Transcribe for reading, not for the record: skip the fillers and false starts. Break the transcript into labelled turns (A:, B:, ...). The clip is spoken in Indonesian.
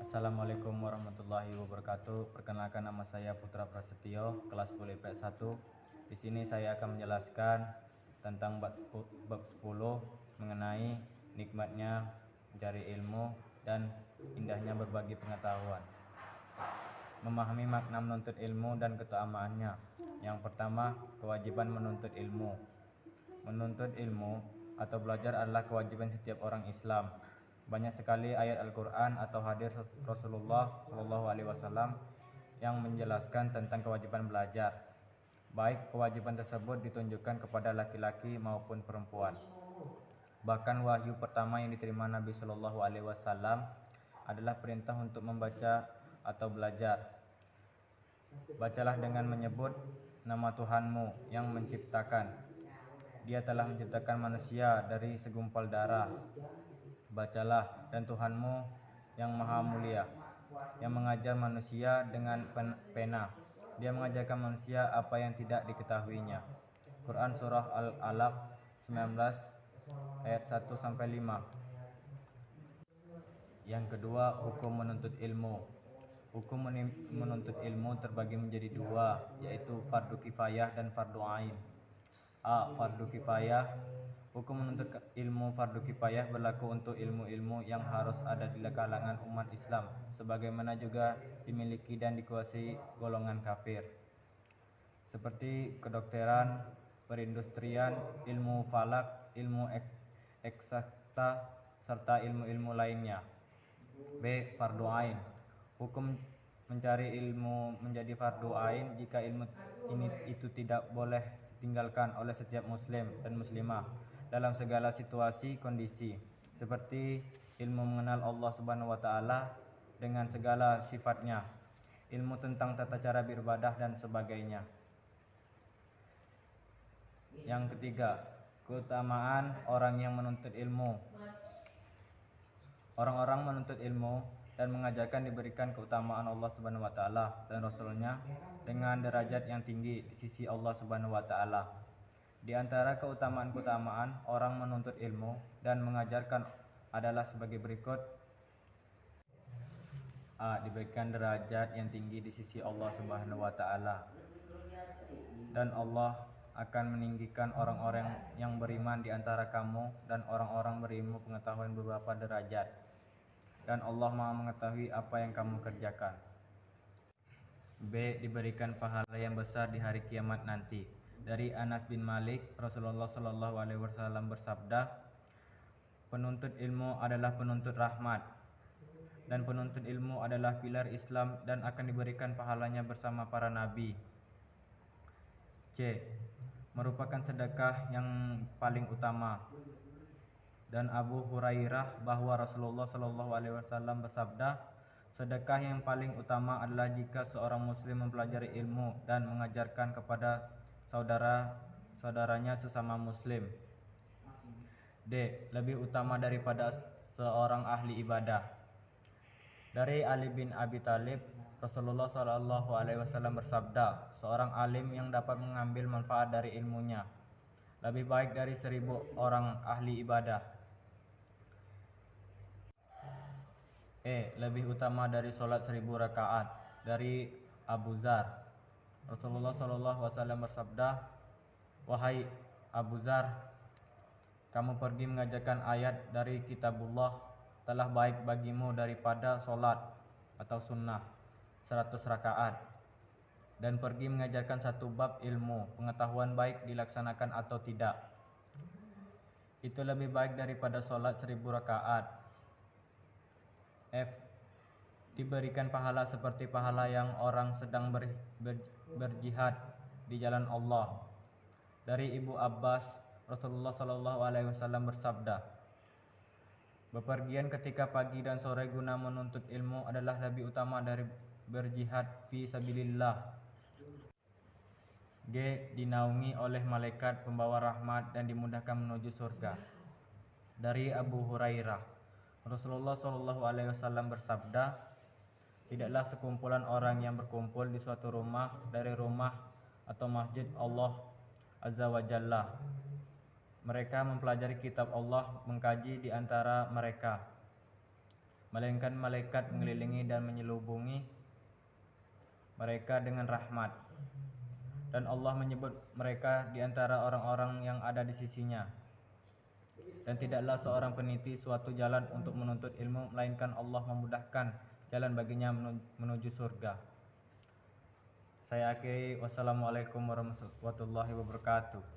A: Assalamualaikum warahmatullahi wabarakatuh. Perkenalkan, nama saya Putra Prasetyo, kelas 10 IPS 1. Di sini saya akan menjelaskan tentang bab 10 mengenai nikmatnya mencari ilmu dan indahnya berbagi pengetahuan. Memahami makna menuntut ilmu dan keutamaannya. Yang pertama, kewajiban menuntut ilmu. Menuntut ilmu atau belajar adalah kewajiban setiap orang Islam. Banyak sekali ayat Al-Quran atau hadis Rasulullah SAW yang menjelaskan tentang kewajiban belajar. Baik kewajiban tersebut ditunjukkan kepada laki-laki maupun perempuan. Bahkan wahyu pertama yang diterima Nabi SAW adalah perintah untuk membaca atau belajar. Bacalah dengan menyebut nama Tuhanmu yang menciptakan. Dia telah menciptakan manusia dari segumpal darah. Bacalah, dan Tuhanmu yang maha mulia, yang mengajar manusia dengan pena. Dia mengajarkan manusia apa yang tidak diketahuinya. Quran Surah Al-Alaq 19 ayat 1-5. Yang kedua, hukum menuntut ilmu. Hukum menuntut ilmu terbagi menjadi dua, yaitu fardu kifayah dan fardu ain. A. Fardu kifayah. Hukum menuntut ilmu fardu kifayah berlaku untuk ilmu-ilmu yang harus ada di kalangan umat Islam, sebagaimana juga dimiliki dan dikuasai golongan kafir, seperti kedokteran, perindustrian, ilmu falak, ilmu eksakta, serta ilmu-ilmu lainnya. B. Fardu ain. Hukum mencari ilmu menjadi fardu ain jika ilmu itu tidak boleh ditinggalkan oleh setiap muslim dan muslimah dalam segala situasi kondisi, seperti ilmu mengenal Allah Subhanahu wa taala dengan segala sifatnya, ilmu tentang tata cara beribadah dan sebagainya. Yang ketiga, keutamaan orang yang menuntut ilmu. Orang-orang menuntut ilmu dan mengajarkan diberikan keutamaan Allah Subhanahu wa taala dan Rasulnya dengan derajat yang tinggi di sisi Allah Subhanahu wa taala. Di antara keutamaan-keutamaan orang menuntut ilmu dan mengajarkan adalah sebagai berikut. A. Diberikan derajat yang tinggi di sisi Allah Subhanahu wa taala. Dan Allah akan meninggikan orang-orang yang beriman di antara kamu dan orang-orang berilmu pengetahuan beberapa derajat. Dan Allah Maha mengetahui apa yang kamu kerjakan. B. Diberikan pahala yang besar di hari kiamat nanti. Dari Anas bin Malik, Rasulullah SAW bersabda, penuntut ilmu adalah penuntut rahmat, dan penuntut ilmu adalah pilar Islam dan akan diberikan pahalanya bersama para nabi. C. Merupakan sedekah yang paling utama. Dan Abu Hurairah bahwa Rasulullah SAW bersabda, sedekah yang paling utama adalah jika seorang muslim mempelajari ilmu dan mengajarkan kepada saudara-saudaranya sesama muslim. D. Lebih utama daripada seorang ahli ibadah. Dari Ali bin Abi Thalib, Rasulullah SAW bersabda, seorang alim yang dapat mengambil manfaat dari ilmunya lebih baik dari 1000 orang ahli ibadah. E. Lebih utama dari sholat 1000 rakaat. Dari Abu Dzar, Rasulullah SAW bersabda, wahai Abu Dzar, kamu pergi mengajarkan ayat dari kitabullah telah baik bagimu daripada sholat atau sunnah 100 rakaat, dan pergi mengajarkan satu bab ilmu pengetahuan baik dilaksanakan atau tidak, itu lebih baik daripada sholat 1000 rakaat. F. Diberikan pahala seperti pahala yang orang sedang berjihad di jalan Allah. Dari Ibu Abbas, Rasulullah SAW bersabda, bepergian ketika pagi dan sore guna menuntut ilmu adalah lebih utama dari berjihad fi sabilillah. G. Dinaungi oleh malaikat pembawa rahmat dan dimudahkan menuju surga. Dari Abu Hurairah, Rasulullah SAW bersabda, tidaklah sekumpulan orang yang berkumpul di suatu rumah dari rumah atau masjid Allah Azza wa Jalla. Mereka mempelajari kitab Allah, mengkaji di antara mereka. melainkan malaikat mengelilingi dan menyelubungi mereka dengan rahmat. Dan Allah menyebut mereka di antara orang-orang yang ada di sisinya. Dan tidaklah seorang peniti suatu jalan untuk menuntut ilmu, melainkan Allah memudahkan jalan baginya menuju surga. Saya akhiri, wassalamualaikum warahmatullahi wabarakatuh.